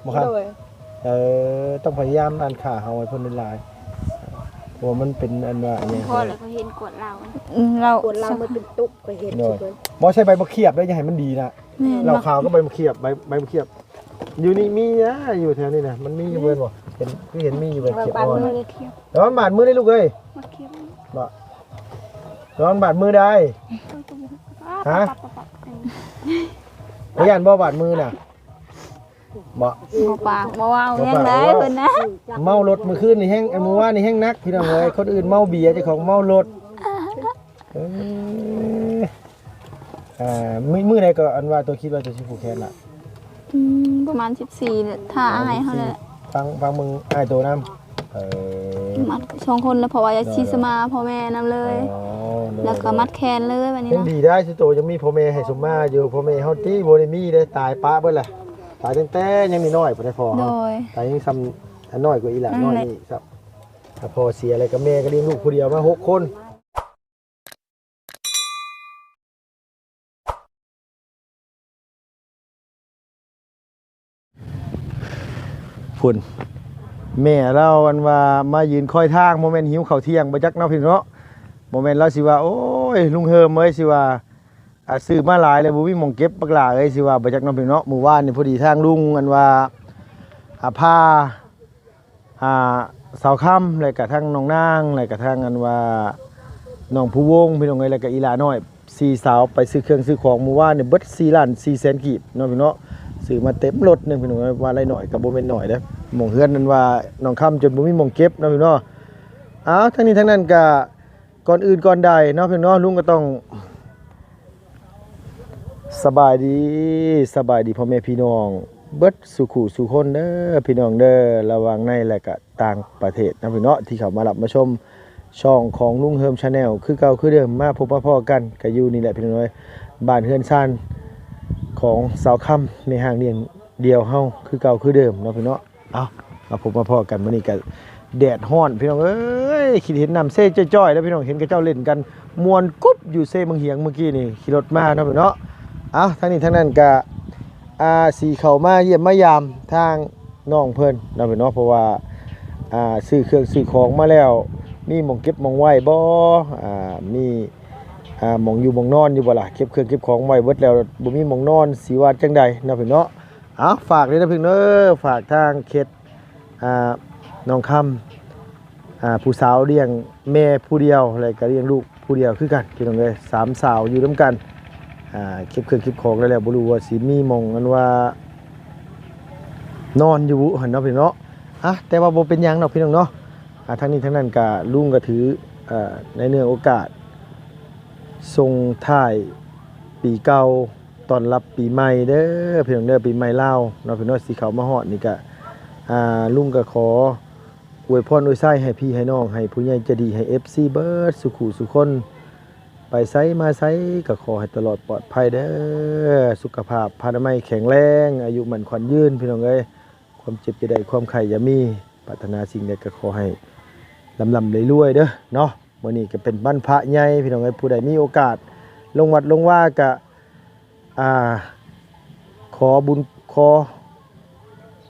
บ่ครับต้องพยายามอ่านข่าวเฮาให้เพิ่นหลายๆเพราะมันเป็นอันว่าอันนี้ พอแล้วก็เห็นกวดเรา เรา กดเรามันเป็นตุกก็เห็นสิเพิ่น บ่ใช่ใบมะเขียบได้อย่าให้มันดีนะเหล้าขาวก็ใบมะเขียบใบมะเขียบอยู่นี่มีนะอยู่แถวนี้นะมันมีอยู่เบิ่นบ่เห็นมีอยู่ใบเขียบอ่อน มือเทียบ ร้อนบาดมือได้ลูกเอ้ย มาเทียบ บ่ร้อนบาดมือได้ฮะบ่ย่านบ่บาดมือน่ะบ่ บ่ปากบ่เว้าแฮงได้เพิ่นนะ เมารถมื้อคืนนี่แฮงมื้อวานนี่แฮงนักพี่น้องเอ้ยคนอื่นเมาเบียร์เจ้าของเมารถมื้อใดก็อันว่าตัวคิดว่าจะสิผูกแขนล่ะ ประมาณ14เนี่ยถ้าอายเฮาแหละ ฟังมึงอ้ายโตนำมัด2คนแล้วเพราะว่าอยากสิสมาพ่อแม่นำเลย แล้วก็มัดแขนเลยบัดนี้ ยัง เนาะ ดีได้สิโตยังมีพ่อแม่ให้สมมาอยู่พ่อแม่เฮาติบ่ได้มีได้ตายป้าเบิดล่ะตายตั้งแต่ยังน้อยๆพุ่นได้พอ โด เฮาย ตายยังซ้ำอันน้อยกว่าอีหล่ะน้อยนี่ครับถ้าพ่อเสียอะไรก็แม่ก็เลี้ยงลูกผู้เดียวมา6คนพุ่นแม่เราอันว่ามายืนคอยทางโมเมนต์หิวข้าวเที่ยงบ่จักเนาะพี่เนาะโมเมนต์เราสิว่าโอ้ยลุงเฮิมเอ้ยสิว่าซื้อมาหลายแล้วบ่มีหม่องเก็บบักหลาเอ้ยสิว่าบ่จักเนาะพี่เนาะมื้อวานนี่พอดีทางลุงอันว่าพาสาวค่ำแล้วก็ทางน้องนางแล้วก็ทางอันว่าน้องผู้วงพี่น้องเอ้ยแล้วก็อีหลาน้อย4สาวไปซื้อเครื่องซื้อของมื้อวานนี่เบิด4ล้าน4แสนกีบเนาะพี่เนาะซื้อมาเต็มรถนึงพี่น้องเอ้ยว่าไรหน่อยก็บ่แม่นน้อยเด้อหม่องเฮือนนั่นว่าน้องค่ำจนบ่มีหม่องเก็บเนาะพี่เนาะทั้งนี้ทั้งนั้นก็ก่อนอื่นก่อนใดเนาะพี่น้องลุงก็ต้องสบายดีพ่อแม่พี่น้องเบิดสุขุสุคนเด้อพี่น้องเด้อระหว่างในและก็ต่างประเทศนะพี่เนาะที่เขามารับมาชมช่องของลุงเฮิมชาแนลคือเก่าคือเดิมมาพบมาพ้อกันก็อยู่นี่แหละพี่น้องเอ้ยบ้านเฮือนซ่านของสาวค่ำในห้างเดียวเฮาคือเก่าคือเดิมเนาะพี่เนาะเอามาพบมาพ้อกันมื้อนี้ก็แดดฮ้อนพี่น้องเอ้ยคิดเห็นน้ำเซ่จ้อยๆแล้วพี่น้องเห็นกับเจ้าเล่นกันมวนกุ๊บอยู่เซ่เมืองเฮียงเมื่อกี้นี่ขี่รถมาเนาะพี่เนาะทั้งนี้ทั้งนั้นก็สีเข้ามาเยี่ยมมายามทางน้องเพิ่นเนาะพี่เนาะเพราะว่าซื้อเครื่องซื้อของมาแล้วมีหม่องเก็บหม่องไว้บ่มีหม่องอยู่หม่องนอนอยู่บ่ล่ะเก็บเครื่องเก็บของไว้เบิดแล้วบ่มีหม่องนอนสิว่าจังใดเนาะพี่เนาะฝากเลยนะพี่เนาะฝากทางเขตน้องคำผู้สาวเลี้ยงแม่ผู้เดียวแล้วก็เลี้ยงลูกผู้เดียวคือกันพี่น้องเอ้ย3สาวอยู่นํกันเก็บเครื่องเก็บของแล้วบ่รู้ว่าสิมีหม่องอันว่านอนอยู่หั่นเนาะพี่เนาะแต่ว่าบ่เป็นหยังเนาะพี่น้องเนาะทั้งนี้ทั้งนั้นก็ลุงก็ถือในเนื่องโอกาสส่งท้ายปีเก่าต้อนรับปีใหม่เด้อพี่น้องเด้อปีใหม่ลาวเนาะพี่น้องสิเข้ามาฮอดนี่ก็ลุงก็ขออวยพรอวยไส้ให้พี่ให้น้องให้ผู้ใหญ่ใจดีให้ FC เบิร์ดสุขุสุคนไปไสมาไสก็ขอให้ตลอดปลอดภัยเด้อสุขภาพพานามัยแข็งแรงอายุมั่นขวัญยืนพี่น้องเอ้ยความเจ็บจะได้ความไข้อย่ามีปรารถนาสิ่งใดก็ขอให้ลำรวยๆเด้อเนาะมื้อนี้ก็เป็นวันพระใหญ่พี่น้องเอ้ยผู้ใดมีโอกาสลงวัดลงว่าก็ขอบุญขอ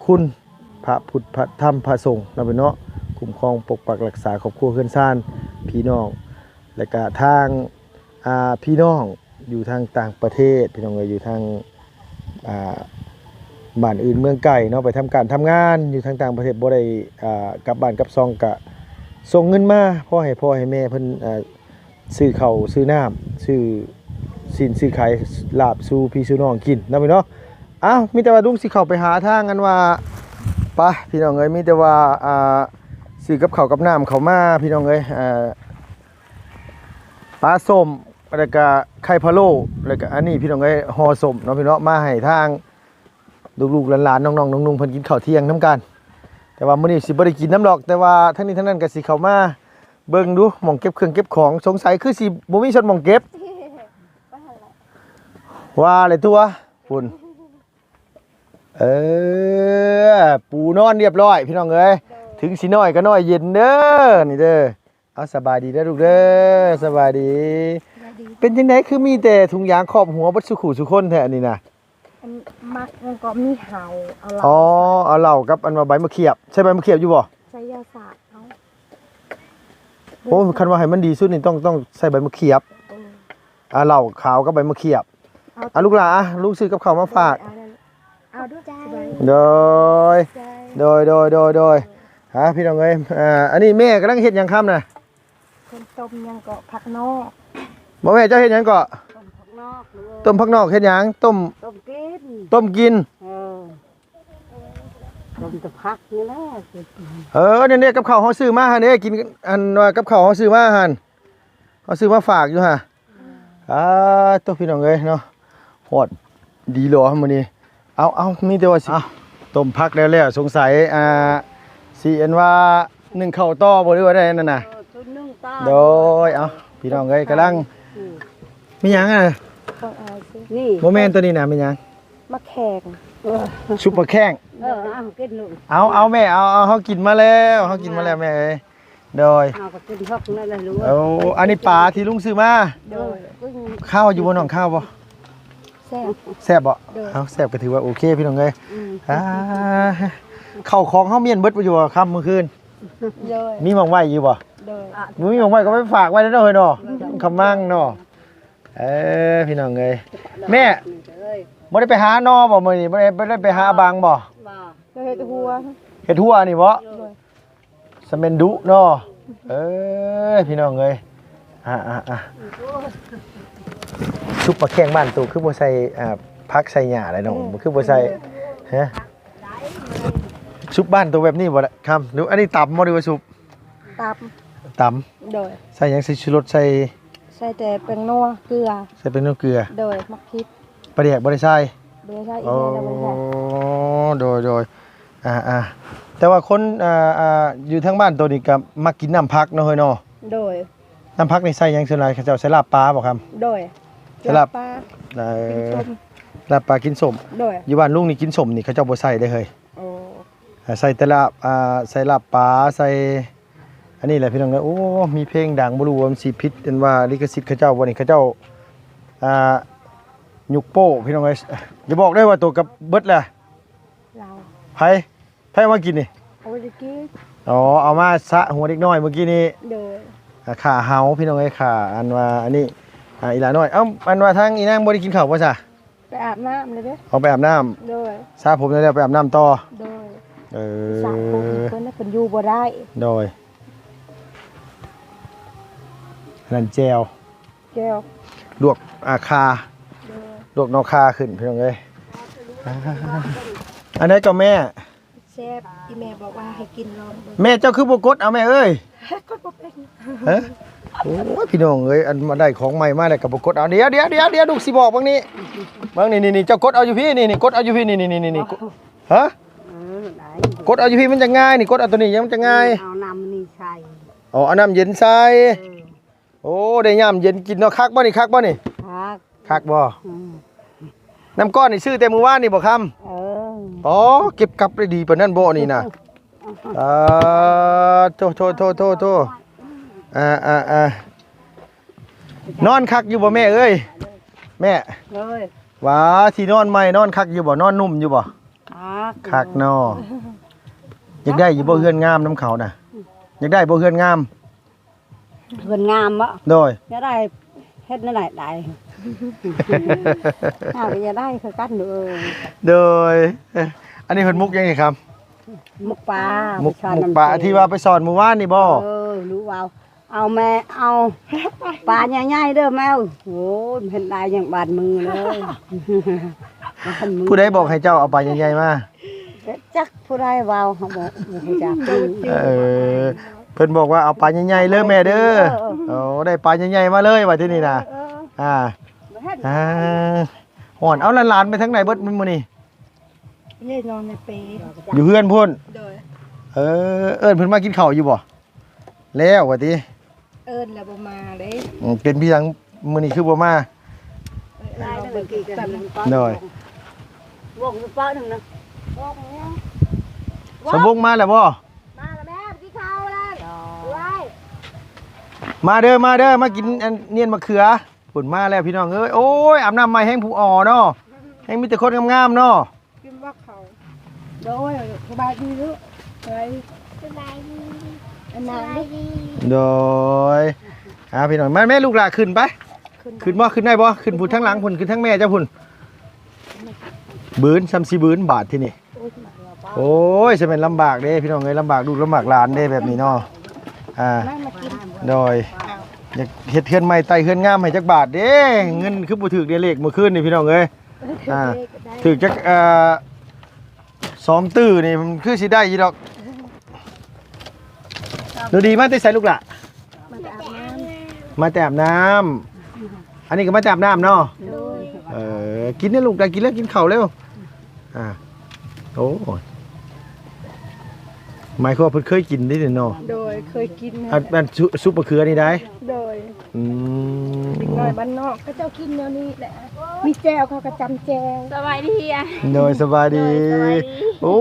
คุณพระพุทธพระธรรมพระสงฆ์นะพี่เนาะคุ้มครองปกปักรักษาครอบครัวเฮือนซ่านพี่น้องและก็ทางพี่น้องอยู่ทางต่างประเทศพี่น้องอยู่ทางบ้านอื่นเมืองไกลเนาะไปทำการทำงานอยู่ทางต่างประเทศบ่ได้กลับบ้านกลับซองก็ส่งเงินมาพ่อให้แม่เพิ่นซื้อข้าวซื้อน้ำซื้อสินซื้อขายลาบสู่พี่สู่น้องกินนะพี่เนาะมีแต่ว่าลุงสิเข้าไปหาทางกันว่าไปพี่น้องเอ้ยมีแต่ว่าซื้อกับข้าวกับน้ำเข้ามาพี่น้องเอ้ยปลาส้มแล้วก็ไข่พะโล้แล้วก็อันนี้พี่น้องเอ้ยห่อส้มเนาะพี่เนาะมาให้ทางลูกๆหลานๆน้องๆนุ่งๆเพิ่นกินข้าวเที่ยงนำกันแต่ว่ามื้อนี้สิบ่ได้กินน้ำดอกแต่ว่าทั้งนี้ทั้งนั้นก็สิเข้ามาเบิ่งดูหม่องเก็บเครื่องเก็บของสงสัยคือสิบ่มีชนหม่องเก็บว่าเลยตัวคุณปูนอนเรียบร้อยพี่น้องเอ้ยถึงสิน้อยก็น้อยเย็นเด้อนี่เด้อเอาสบายดีเด้อลูกเด้อสบายดีเป็นจังได๋คือมีแต่ถุงยางครอบหัวบ่สุขุสุคนแท้นี่น่ะ อันมักมันก็มีเห่าเอาเหล้า อ๋อเอาเหล้ากับอันว่าใบมะเขียบใช่ใบมะเขียบอยู่บ่ ไสยศาสตร์เอา โอ้คันว่าให้มันดีสุดนี่ต้องใส่ใบมะเขียบ เออ เหล้าขาวกับใบมะเขียบ เอา ลูกหลานลูกซื้อกับข้าวมาฝาก เอาด้วยใจ โดย ใจ โดยฮะพี่น้องเอ้ยอันนี้แม่กำลังเฮ็ดหยังค่ำน่ะ คนต้มยังก็ผักนอก บ่แม่เจ้าเฮ็ดหยังก็ ต้มผักนอกหรือ ต้มผักนอกเฮ็ดหยังต้ม ต้มกิน ต้มกิน ต้มแต่ผักนี่แหละ เนี่ยกับข้าวเฮาซื้อมาหั่นเด้กินอันว่ากับข้าวเฮาซื้อมาหั่นเฮาซื้อมาฝากอยู่ห่ะตัวพี่น้องเอ้ยเนาะฮอดดีหรอมื้อนี้เอามีแต่ว่าสิต้มผักแล้วสงสัยสิอันว่านึ่งข้าวต่อบ่หรือว่าได้นั่นน่ะ ต้มนึ่งตา โดยพี่น้องเอ้ยกำลังมีหยังอ่ะ นี่ บ่แม่นตัวนี้น่ะมีหยัง มะแขก ซุปปลาแข้ง เอากินลูก เอาแม่เอาเฮากินมาแล้วเฮากินมาแล้วแม่เอ้ยโดย เอาก็กินพักนั่นแหละลูก เอาอันนี้ปลาที่ลุงซื้อมา โดย ข้าวอยู่บนหนองข้าวบ่ แซ่บ แซ่บบ่ โดย เอาแซ่บก็ถือว่าโอเคพี่น้องเอ้ยข้าวของเฮาเมียนเบิดบ่อยู่ค่ำมื้อคืน โดย มีหม่องไว้อยู่บ่ โดย บ่มีหม่องไว้ก็ไปฝากไว้แล้วเนาะเฮ้ยเนาะคำมั่งเนาะพี่น้องเอ้ยแม่บ่ได้ไปหานอบ่มื้อนี้บ่ได้ไปหาบางบ่ โดยเฮ็ดหัว เฮ็ดหัวนี่บ่สะเมนดุเนาะพี่น้องเอ้ยซุปปลาแข้งบ้านตู่คือบ่ใส่ผักใส่หญ้าอะไรน้องบ่คือบ่ใส่ฮะซุปบ้านตู่แบบนี้บ่ล่ะครับหรืออันนี้ตำบ่หรือว่าซุป ตับ ต โดย ำใส่หยังใส่ชูรสใส่ ใส่แต่แป้งนัวเกลือ ใส่เป็นน้ำเกลือ โดยมักคิด ปลาแดกบ่ได้ใส่ บ่ได้ใส่อี โอ้ กแล้วบ่ได้ใส่ โดยแต่ว่าคนอยู่ทางบ้านตัวนี้ก็มักกินน้ำผักเนาะเฮ้ยเนาะ โดย น้ำผักนี่ใส่หยังส่วนหลายเขาเจ้าใส่ลาบปลาบ่ครับ โดย สลับ ปลา กินลาบปลากินส้ม โดย อยู่บ้านลุงนี่กินส้มนี่เขาเจ้าบ่ใส่ได้เฮ้ย โอ้ ใส่แต่ลาบใส่ลาบปลาใส่อันนี้แหละพี่น้องเอ้ยโอ้มีเพลงดังบ่รู้ว่ามันสิผิดอันว่าลิขสิทธิ์เขาเจ้าบ่นี่เขาเจ้ายุกโป้พี่น้องเอ้ยอย่าบอกได้ว่าตัวกับเบิดแหละ เรา ไผเอามากินนี่ เอาไปกิน อ๋อเอามาสะหัวเด็กน้อยเมื่อกี้นี้ โดย ขาเฮาพี่น้องเอ้ยขาอันว่าอันนี้อีหลาน้อยอันว่าทางอีนางบ่ได้กินข้าวบ่ซะ ไปอาบน้ำเลยเด้อ เอาไปอาบน้ำ โดย สระผมแล้วไปอาบน้ำต่อ โดย เอ สระผมเพิ่นน่ะเพิ่นอยู่บ่ได้ โดยนั่นแจว แก้ว ลวกคา โดย ลวกนอกคาขึ้นพี่น้องเอ้ยอันนี้ก็แม่ แซ่บที่แม่บอกว่าให้กินลองเบิ่ง แม่เจ้าคือบ่กดเอาแม่เอ้ย ก็บ่เป็น ฮะโอ้ยพี่น้องเอ้ยอันมาได้ของใหม่มาแล้วก็บ่กดเอาเดี๋ยวลูกสิบอกบางนี้นี่เจ้ากดเอาอยู่พี่นี่กดเอาอยู่พี่นี่ฮะ ได้ กดเอาอยู่พี่มันจะง่ายนี่กดเอาตัวนี้ยังมันจะง่าย เอาน้ำนี่ใส่ อ๋อเอาน้ำเย็นใส่โอ้ได้ยามเย็นกินเนาะคักบ่นี่ ครับ คักบ่น้ำก้อนนี่ซื้อแต่มื้อวานนี่บ่คำอ๋อเก็บกลับได้ดีปานนั้นบ่นี่น่ะโทนอนคักอยู่บ่แม่เอ้ยแม่ เลย ว่าที่นอนใหม่นอนคักอยู่บ่นอนนุ่มอยู่บ่คักเนาะอยากได้อยู่บ่เฮือนงามน้ำเขาน่ะอยากได้บ่เฮือนงาม เพิ่นงามบ่ โดย จะได้เฮ็ดนั่นได้ถ้าจะได้คือกันเด้อ โดยอันนี้เพิ่นมุกยังไงครับ มุกปลา มุกปลาที่ว่าไปสอนเมื่อวานนี่บ่ รู้ว่าเอาแม่เอาปลาใหญ่ๆเด้อแมวโอ้ยเห็นได้อย่างบาดมือเลย ผู้ใดบอกให้เจ้าเอาปลาใหญ่ๆมา จักผู้ใดเว้าเขาบอกบ่จัก เพิ่นบอกว่าเอาปลาใหญ่ๆเลยแม่เด้อโอ้ได้ปลาใหญ่ๆมาเลยว่าที่นี่น่ะฮ้อนเอาหลานๆไปทางไหนเบิดมื้อนี้ เล่นนอนในเป อยู่เฮือนพุ่น โดย เอิ้นเพิ่นมากินข้าวอยู่บ่แล้วว่าติ เอิ้นแล้วบ่มาเด้ เป็นพี่ยังมื้อนี้คือบ่มา ได้เบิ่งกี่กัน หน่อย วงป้าหนึงนะวงเนี่ย สมบงมาแล้วบ่ มาแล้วแม่ที่เขาแล้วไว้ มาเด้อมากินอันเนียนมะเขือพุ่นมาแล้วพี่น้องเอ้ยโอ้ยอาบน้ำใหม่แห้งผู้อ่อเนาะแ ให้มีแต่คนงามๆเนาะ กินว่าเขาโดยสบายดีลูกไป สบายดี อัน ส นั้น บายดี โดยพี่น้องแม่ลูกหลานขึ้นไปขึ้นบ่ขึ้นได้บ่ขึ้นพุ่นทั้งหลังพุ่นขึ้นทั้งแม่เจ้าพุ่นบืนซ้ำสิบืนบาทที่นี่โอ้ยจะเป็นลำบากเด้พี่น้องเอ้ยลำบากลูกลำบากหลานเด้แบบนี้เนาะโดยอยากเฮ็ดเฮือนใหม่ไต่เฮือนงามให้จักบาทเด้เงินคือบ่ถูกเด้เลขเมื่อคืนนี่พี่น้องเอ้ยถูกจัก2ตื้อนี่มันคือสิได้อยู่ดอกดูดีมาแต่ใส่ลูกหล่ะมาแต่อาบน้ำอันนี้ก็มาแต่อาบน้ำเนาะกินได้ลูกได้กินแล้วกินข้าวเร็วโอ้หมายความว่าเพิ่นเคยกินได้เนาะ โดยเคยกิน อันซุปมะเขือนี่ได้ โดยน้อยบ้านนอกเขาเจ้ากินแนวนี้แหละมีแจวเขาก็จำแจว สบายดีอ่ะ โดยสบายดีโอ้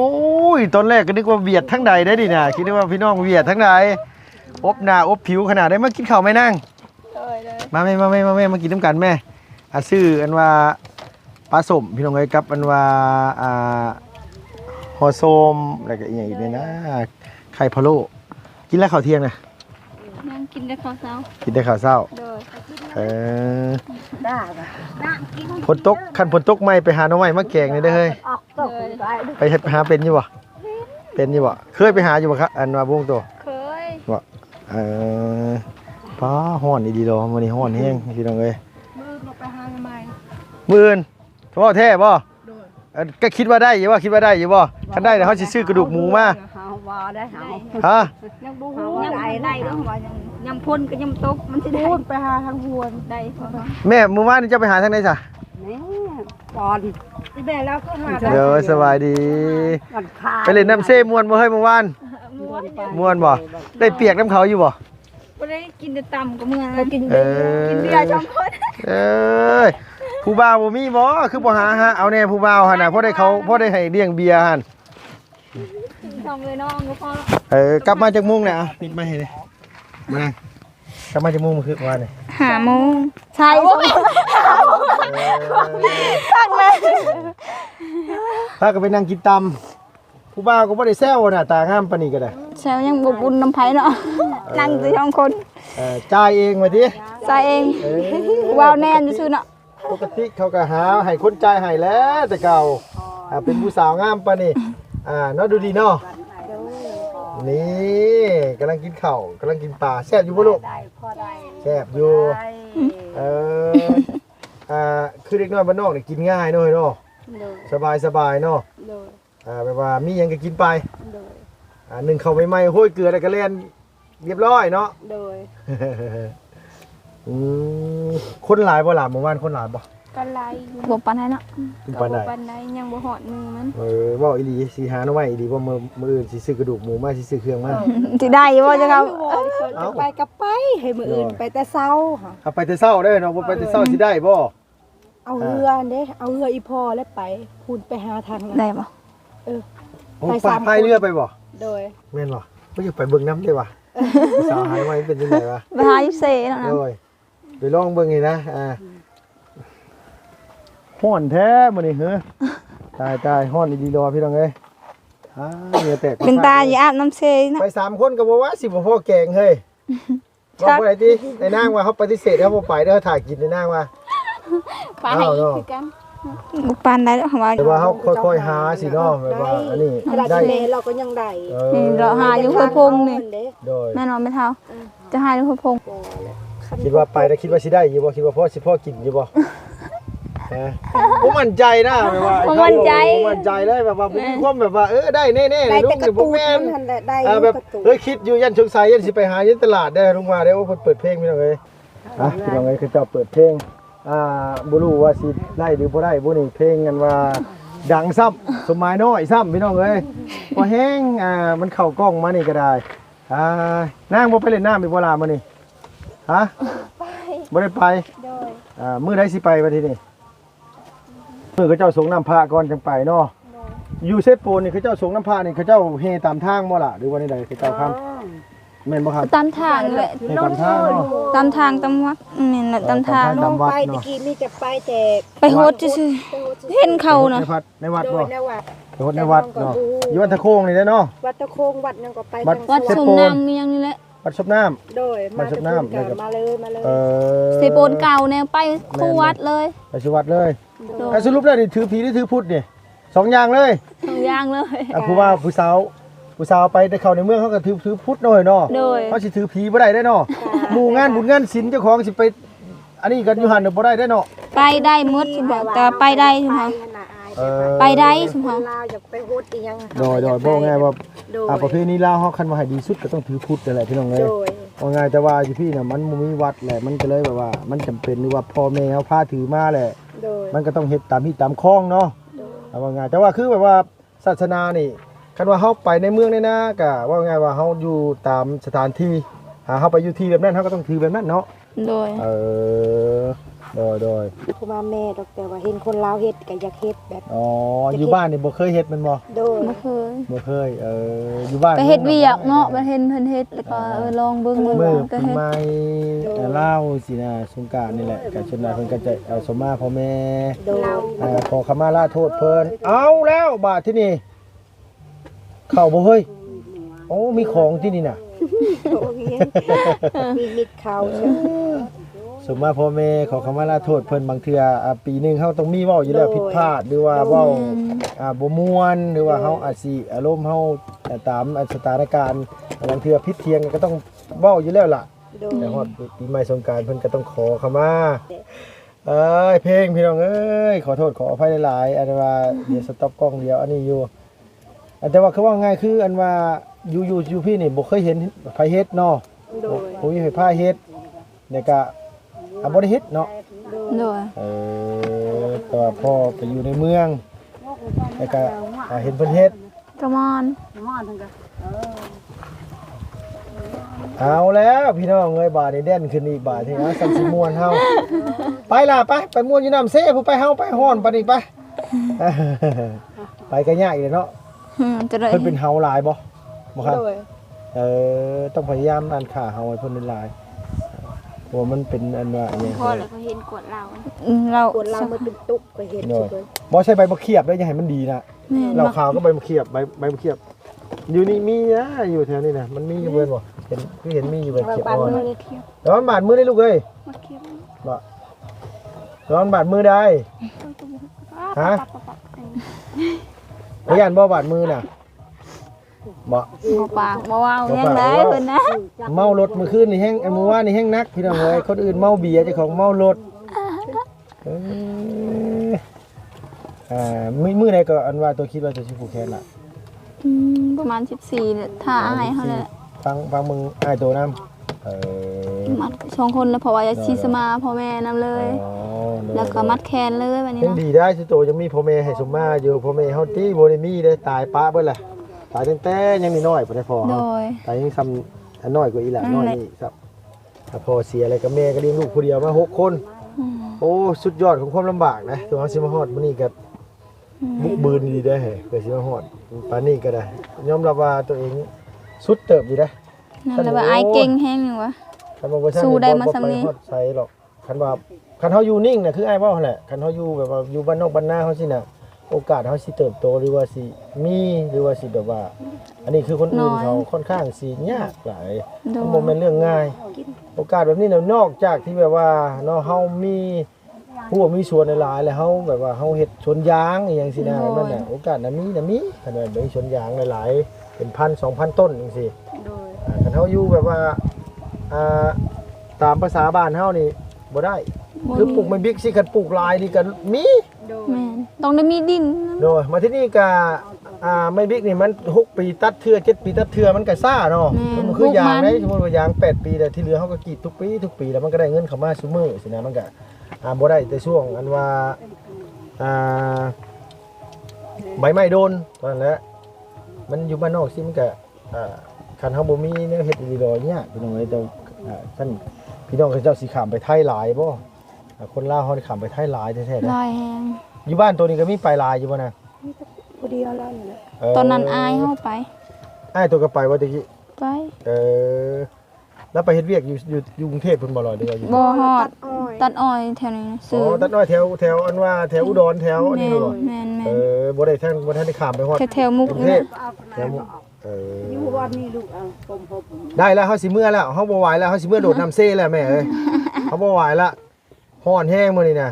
ยตอนแรกก็นึกว่าเวียดทั้งใดได้ดิน่ะคิดว่าพี่น้องเวียดทั้งใดอบหน้าอบผิวขนาดได้มากินข้าวไหมนั่งมาแม่มากินน้ำกันแม่ซื้ออันว่าปลาสมพี่น้องเอ้ยกับอันว่าห่อส้มอะไรก็อีกอย่างอีกเนี่ยนะไข่พะโล้กินแล้วข้าวเที่ยงนะ ยังกินได้ข้าวเช้า กินได้ข้าวเช้า โดย ได้ ฝนตกคันฝนตกไม่ไปหาหน่อไม้มาแกงนี่ได้อเฮ้ย ออกตกไป ไปหาเป็นอยู่บ่เป็นอยู่บ่เคยไปหาอยู่บ่ครับอันว่าบุ้งตัว เคย บ่ป้าฮ้อนดีๆดอกมื้อนี้ฮ้อนแฮงพี่น้องเอ้ย มือลงไปหาทำไม มื้ออื่นบ่แท้บ่ก็คิดว่าได้อยู่บ่คิดว่าได้อยู่บ่คันได้เดี๋ยวเฮาสิซื้อกระดูกหมูมา เฮาบ่ได้เฮา ฮะ ยังบ่ เฮา ฮู้ยัง ได้ ได้ ได้ เด้ เด้ อ อ ยังพ่นก็ยังตกมันสิได้ พูดไปหาทางหวน ได้ แม่มื้อวานนี่จะไปหาทางไหนซะ นี่ตอนที่แม่เราก็หา เด้อสบายดี มันพา ไปเล่นน้ำเซ่ม่วนบ่เฮ้ยเมื่อวานม่วนบ่ได้เปียกน้ำเขาอยู่บ่ บ่ได้กินแต่ต่ำก็เมื่อ เขากิน เอ กินเบียร์จอมคน เอ้ยผู้บ่าวบ่มีบ่คือบ่หาฮะเอาแน่ผู้บ่าวหั่นน่ะพอได้ให้เลี้ยงเบียร์หั่น น้องเลยน้องก็พอก ลับมาจากมุ้งเนี่ยอ่ะปิดมาให้เลยมากลับมาจากมุ้งมาคือวานเนี่ย 5 โมง ใช่ พาก็ไปนั่งกินตำผู้บ่าวก็บ่ได้แซวน่ะตางามปานนี้ก็ได้ แซวยังบ่บุญน้ำไผเนาะนั่งอยู่2คน จ่ายเองว่าติ ใส่เองว้าวแน่นซื่อเนาะ ปกติเขาก็หาให้คนจ่ายให้แล้วแต่เก่าเป็นผู้สาวงามปานนี้เนาะดูดีเนาะนี่กำลังกินข้าวกำลังกินปลาแซ่บอยู่บ่ลูก ได้พอได้ แซ่บอยู่คือเด็กน้อยบ้านนอกนี่กินง่ายเนาะเนาะสบายเนาะแบบว่ามีหยังก็กินไปหนึ่งเข้าใหม่ๆโห้ยเกลือแล้วก็เล่นเรียบร้อยเนาะ โดย คนหลายบ่ล่ะเมื่อวานคนหลายบ่ ก็ไล่อยู่ บ่ปานใดเนาะ กิน ก็ ปานใด บ่ปานใดยังบ่ฮอดมือมัน เว้าอีหลีสิหาหน่อไม้อีหลีบ่มื้ออื่นสิซื้อกระดูกหมูมาสิซื้อเครื่องมา สิได้อยู่บ่จ้ะครับ จะไปกับไปให้มืออื่นไปแต่เช้าค่ะ เอาไปแต่เช้าเด้อเนาะบ่ไปแต่เช้าสิได้บ่ เอาเรือเด้เอาเรืออีพอแล้วไปพูดไปหาทางนั้น ได้บ่ โอ้ไปพายเรือไปบ่ โดย แม่นบ่บ่อยากไปเบิ่งน้ำได้ว่ะสาวหายไว้เป็นจังไดวะ ไปหาอยู่เซเนาะนะ โอ้ยไปลองเบิ่งนี่นะฮ้อนแท้มื้อนี้เฮ้อตายฮ้อนดีๆรอพี่น้องเอ้ยเหงื่อแตก เป็นตาอย่าอาบน้ำเซเนาะ ไป3คนก็บ่ว่าสิบ่พอแกงเฮ้ยว่าบ่ได้ติไอ้นางว่าเขาปฏิเสธเขาบ่ไปเด้อถ่ายกินไอ้นางว่า ปลาให้อีกคือกัน บ่ปานใดดอกว่า แต่ว่าเขาค่อยๆหาสิเนาะแบบว่าอันนี้ ขนาด ได้ เมเราก็ยังได้ นี่เราหาอยู่ห้วยพงนี่ โดย แม่นอนไม่เท่าจะหาอยู่ห้วยพง คิดว่าไปแล้วคิดว่าสิได้อยู่บ่คิดว่าพ่อกินอยู่บ่ฮะผมมั่นใจนะแบบว่าผมมั่นใจเลยแบบว่าผมมีความแบบว่าได้แน่ๆ ได้ เลยลุ แต่ ง กระ นี่บ่ ตูน แม่น นั่นแหละได้ แบบ กระตูน คิดอยู่ยันสงสัยยันสิไปหายันตลาดได้ลุงมาได้ว่าเพิ่นเปิดเพลงพี่น้องเอ้ยพี่น้องเอ้ยคือเจ้าเปิดเพลงบ่รู้ว่าสิได้หรือบ่ได้บ่นี่เพลงกันว่าดังซ้ำสมัยน้อยซ้ำพี่น้องเอ้ยพอแห้งมันเข้ากล้องมานี่ก็ได้นางบ่ไปเล่นน้ำอีกบ่ล่ะมื้อนี้ฮะบ่ได้ไป โดย มื้อใดสิไปบัดทีนี้มื้อเขาเจ้าสงน้ำพระก่อนจังไปเนาะอยู่เซฟโปนนี่เขาเจ้าสงน้ำพระนี่เขาเจ้าเฮตามทางบ่ล่ะหรือว่าใดๆเขาเจ้าทำ แม่นบ่ครับ ตามทางแหละ ให้ตามทางเนาะ ตามทางตามวัดนี่แหละตามทาง ตามวัด ไปตะ เนาะ กี้มีแต่ไปแต่ ไปโฮสซื่อๆเห็นเขานะ ในวัด โด บ่ ยในวัด ไปวัดในวัดเนาะอยู่วัดตะโคงนี่แหละเนาะ วัดตะโคงวัดยังก็ไป วัด ทาง วัด ส ส วน มน้ำมีอย่างนี้แหละ วัดซบน้ำ โดย วั มา ดส จา วน ก น้ำ กันมาเลย เสโปนเก่าแนวไปคู่วัดเลย ไปสิวัดเลย โดย สรุปแล้วนี่ถือผีหรือถือพุทธนี่สองอย่างเลย สองอย่างเลย ผู้ว่าผู้สาวไปได้เข้าในเมืองเขาก็ถือพุทธหน่อยเนาะ โดย เขาสิถือผีบ่ได้ได้เนาะหมู่งานบุญงานศิลป์เจ้าของสิไปอันนี้กันอยู่หั่นบ่ได้ได้เนาะ ไปได้หมดสิบอกแต่ไปได้ใช่ไหม ไปได้ใช่ไหม ลาวอยากไปโฮสอีหยัง โดยบ่ง่ายว่า โดย ประเพณีลาวเฮาคันว่าให้ดีสุดก็ต้องถือพุทธนั่นแหละพี่น้องเอ้ย โดย ว่าง่ายแต่ว่าอยู่พี่น่ะมันบ่มีวัดแหละมันก็เลยแบบว่า มันจำเป็นหรือว่าพ่อแม่เฮาพาถือมาแหละ โดย มันก็ต้องเฮ็ดตามที่ตามคล้องเนาะเอาว่าง่ายแต่ว่าคือแบบว่าศาสนานี่คันว่าเฮาไปในเมืองนี่นะก็ว่าง่ายว่าเฮาอยู่ตามสถานที่เฮาไปอยู่ที่แบบนั้นเฮาก็ต้องถือแบบนั้นเนาะ โดย โดย ผู้มาแม่ดอกแต่ว่าเห็นคนลาวเฮ็ดก็อยากเฮ็ดแบบ อ๋ออยู่บ้านนี่บ่เคยเฮ็ดแมันบ่ โดย ไม่เคย บ่เคยอยู่บ้าน ไปเฮ็ดเวียกเนาะไปเห็นเพิ่นเฮ็ดแล้วก็ลองเบิ่ง มื้อ ก็ ปี เฮ็ด ใหม่ลาวสินะสงกรานต์นี่แหละก็ชนเพิ่นก็จะเอาสมมาพ่อแม่ โดย ขอขมาลาโทษเพิ่นเอาแล้วบาดที่นี่เข้าบ่เฮ้ยโอ้มีของที่นี่น่ะ โอ้ยมีมิดเขาใช่ไหม สมมาพ่อแม่ขอขมาลาโทษเพิ่นบางเทื่อปีหนึงเฮาต้องมีเว้าอยู่แล้วผิดพลาดหรือว่าเว้าบ่ม่วนหรือว่าเฮาอาจสิอารมณ์เฮาตามสถานการณ์บางเทื่อผิดเทียงก็ต้องเว้าอยู่แล้วล่ะ โดย แต่ฮอดปีใหม่สงกรานต์เพิ่นก็ต้องขอขมาเพลงพี่น้องเอ้ยขอโทษขออภัยหลายๆอันว่าเดี๋ยวสต็อปกล้องเดียวอันนี้อยู่แต่ว่าคือว่าง่ายคืออันว่าอยู่พี่นี่บ่เคยเห็นไผเฮ็ดเนาะ โดย บ่มีไผพาเฮ็ดแล้วก็บ่ได้เฮ็ดเนาะ โดย แต่ว่าพ่อไปอยู่ในเมืองแล้วก็เห็นเพิ่นเฮ็ด กระมอน เอาแล้วพี่น้องเอ้ยบาดนี่แด่นขึ้นอีกบาดนี่นะสันสิม่วนเฮาไปล่ะไปม่วนอยู่น้ำเซ่ผู้ไปเฮาไปฮ้อนปานนี้ไป ไปก็ยากอีกเนาะ จะได้ เพิ่นเป็นเฮาหลายบ่ครับ โดย ต้องพยายามอ่านข่าวเฮาให้เพิ่นหลายเพราะว่ามันเป็นอันว่าอย่าง พอแล้วก็เห็นกวดเรา เรา คนเรามาตุกตุกก็เห็น เนาะ เลย บ่ใช่ใบมะเขียบเด้ออย่าให้มันดีนะ แม่ เราขาวก็ใบมะเขียบใบมะเขียบอยู่นี่มีนะอยู่แถวนี้นะมันมีอยู่เบิ่นบ่เห็นคือเห็นมีอยู่ใบมะเขียบอ่อน เลยเทียบ แต่ว่าบาดมือได้ลูกเอ้ย มาเทียบ บ่ร้อนบาดมือได้ ฮะ พยานบ่บาดมือน่ะบ่ บ่ปากบ่เว้ายังได้เพิ่นนะ เมารถมื้อคืนนี่แฮงมื้อวานนี่แฮงนักพี่น้องเอ้ยคนอื่นเมาเบียร์เจ้าของเมารถเอ้ยมื้อใดก็อันว่าตัวคิดว่าจะสิผูกแขนล่ะ ประมาณ14เนี่ยถ้าอายเฮาแหละ ฟังมึงอ้ายโตนำมัดสองคนแล้วเพราะว่าจะชีสมาพ่อแม่นํเลย แล้วก็มัดแขนเลยแบบนี้ ยัง นะ ดีได้สิโตยังมีพ่อแม่ให้สมมาอยู่พ่อแม่เฮาติบ่ได้มีได้ตายป้าเบิดล่ะตายตั้งแต่ยังน้อยๆพุ่นได้พอ โด เฮา ย ตายยังซ้ำอันน้อยกว่าอีหล่ะ นั่ น้ น อย แหละ นี่ครับถ้าพ่อเสียอะไรก็แม่ก็เลี้ยงลูกผู้เดียวมา6 คน โอ้สุดยอดของความลำบากนะตัวเฮาสิมาฮอดมื้อนี้ก็บุกบืนดีได้อเกิดสิมาฮอดปานนี้ก็ได้ยอมรับว่าตัวเองสุดเติบอยู่ได้อ นั่นแหละว่าอายเก่งแฮงหยังวะ คันว่าบ่ซั่น สู้ได้มา บ่ ส่ำนี้ ไปฮอดไสหรอกคันว่าคันเฮาอยู่นิ่งน่ะคืออ้ายเว้าหั่นแหละคันเฮาอยู่แบบว่าอยู่บ้านนอกบ้านนาเฮาสิน่ะโอกาสเฮาสิเติบโตหรือว่าสิมีหรือว่าสิแบบว่า อันนี้คือคนอื่นเขาค่อนข้างสิยากหลาย โด มันบ่แม่นเรื่องง่าย โอกาสแบบนี้น่ะนอกจากที่แบบว่าเนาะเฮามีผู้มีส่วนหลายๆแล้วเฮาแบบว่าเฮาเฮ็ดสวนยางอีหยังสินะนั่นน่ะโอกาสน่ะมีคันว่ามีสวนยางหลายๆเป็นพัน 2,000 ต้นจังซี่ โดย คันเฮาอยู่แบบว่าอ่าตามภาษาบ้านเฮานี่บ่ได้ คือปลูกไม่บิ๊กสิคันปลูกหลายนี่ก็มี โดย แม่นต้องได้มีดิน โดยมาที่นี่ก็ไม่บิ๊กนี่มัน6 ปีตัดเทื่อ7 ปีตัดเทื่อมันก็ซ่าเนาะมันคือยางได้สมมุติว่ายาง8 ปีแต่ที่เหลือเฮาก็กรีดทุกปีแล้วมันก็ได้เงินเข้ามาซุมื้อสินะมันก็บ่ได้แต่ช่วงอันว่าใบไม้โดนตอนนั้นแหละมันอยู่บ้านนอกสิมันก็คันเฮาบ่มีแนวเฮ็ดดีๆดอกยากพี่น้องเอ้ยแต่ท่านพี่น้องเขาเจ้าสิข้ามไปไทยหลายบ่คนลาวเฮานี่ข้ามไปไทยหลายแท้ๆนะ ลอยแฮง อยู่บ้านตัวนี้ก็มีไปหลายอยู่บ่นะ ผู้เดียวแล้วนี่แหละ ตอนนั้นอายเฮาไป อ้ายตัวก็ไปว่าตะกี้ ไ ไป แล้วไปเฮ็ดเวียกอยู่กรุงเทพเพิ่นบ่ลอยเด้ออยู่ บ่ฮอด อ้อย ตัดอ้อยแถวนี้นะ อ๋ ซื้อ อตัดน้อยแถวอันว่าแถวอุดรแถวอัน แม่ นี้ น บ่ แม่น บ่ได้บ่ทันได้ข้ามไปฮอด แถวมุก กรุง นี่ เท แห พ ละ เอาไป แถวมุก อยู่วันนี้ลูกเอาผมพบ ได้แล้วเฮาสิเมื่อแล้วเฮาบ่ไหวแล้วเฮาสิเมื่อโดดน้ำเซ่แล้วแม่เอ้ยเฮาบ่ไหวละฮ้อนแห้งมื้อนี้น่ะ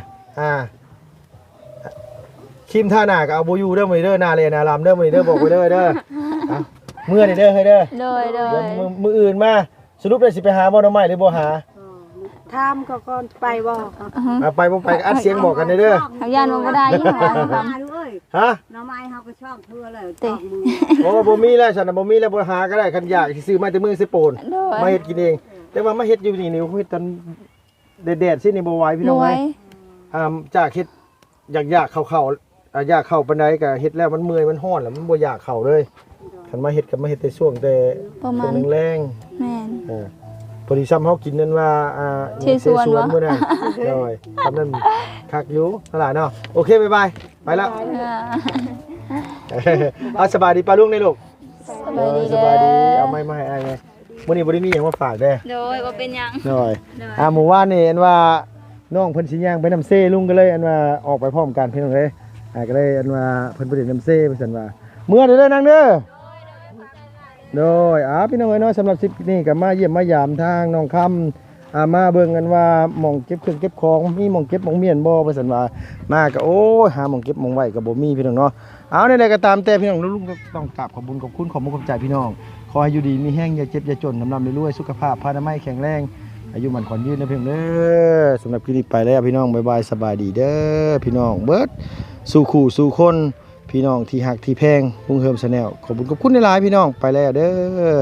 ครีมทาหน้าก็เอาบ่อยู่เด้อมื้อนี้เด้อหน้าเลยหน้าลำเด้อมื้อนี้เด้อบอกไว้เด้อเมื่อนี่เด้อเฮ้ยเด้อ โดย เดี๋ยวมื้ออื่นมาสรุปได้สิไปหาบ่หน่อไม้หรือบ่หา ถามเขาก่อนไปบ่ ไปบ่ไปก็อัดเสียงบอกกันเด้อ ทางย่านบ่ได้อีหา มาดูเอ้ย ฮะ หน่อไม้เฮาก็ชอบเทื่อเลย เตะ โอ้บ่มีแล้วฉันน่ะบ่มีแล้วบ่หาก็ได้คันอยากสิซื้อมาแต่มื้อสิโปน โดย มาเฮ็ดกินเอง แต่ว่ามาเฮ็ดอยู่นี่เฮ็ดตอนแดดๆสินี่บ่ไหวพี่น้ บ่ อง ไหว เอ้ยจากเฮ็ดอยากเข้าอยากเข้าปานใดก็เฮ็ดแล้วมันเมื่อยมันร้อนแล้วมันบ่อยากเข้าเลยคันมาเฮ็ดก็มาเฮ็ดแต่ช่วงแต่ ประมา ช่ว ณ งแรง แม่น พอดีซ้ำเฮากินนั่นว่าเชสวนวะ มื้อนั้นโดยทำนั้นคักอยู่นั่นล่ะเนาะโอเคบ๊ายบายไปแล้ว เอาสบายดีป้าลุงในลูก สบายดี ส เด้ บายดี อ เอาไม่ให้อ้ายไงมื้อนี้บ่ได้มีหยังมาฝากเด้อ โดยบ่เป็นหยัง หน่อยหมู่ว่านนี่อันว่าน้องเพิ่นสิย่างไปน้ำเซ่ลุงก็เลยอันว่าออกไปพร้อมกันพี่น้องเอ้ยก็เลยอันว่าเพิ่นไปเล่นน้ำเซ่เพิ่นว่าเมื่อเด้อนางเด้อโดยพี่น้องเอ้ยเนาะสำหรับคลิปนี้ก็มาเยี่ยมมายามทางน้องคำมาเบิ่งกันว่าหม่องเก็บเครื่องเก็บของมีหม่องเก็บหม่องเมียนบ่ว่าซั่นว่ามาก็โอ้ยหาหม่องเก็บหม่องไว้ก็บ่มีพี่น้องเนาะเอาในใดก็ตามแต่พี่น้องลุงก็ต้องกราบขอบคุณขอบคุณขอบใจพี่น้องขอให้อยู่ดีมีแห้งอย่าเจ็บอย่าจนลำรวยๆสุขภาพพานามัยแข็งแรงอายุมันขวัญยืนนะพี่น้องเด้อสำหรับคลิปนี้ไปแล้วพี่น้องบ๊ายบายสบายดีเด้อพี่น้องเบิดสู่คู่สู่คนพี่น้องที่ฮักที่แพงลุงเฮิมชาแนลขอบคุณในหลายพี่น้องไปแล้วเด้อ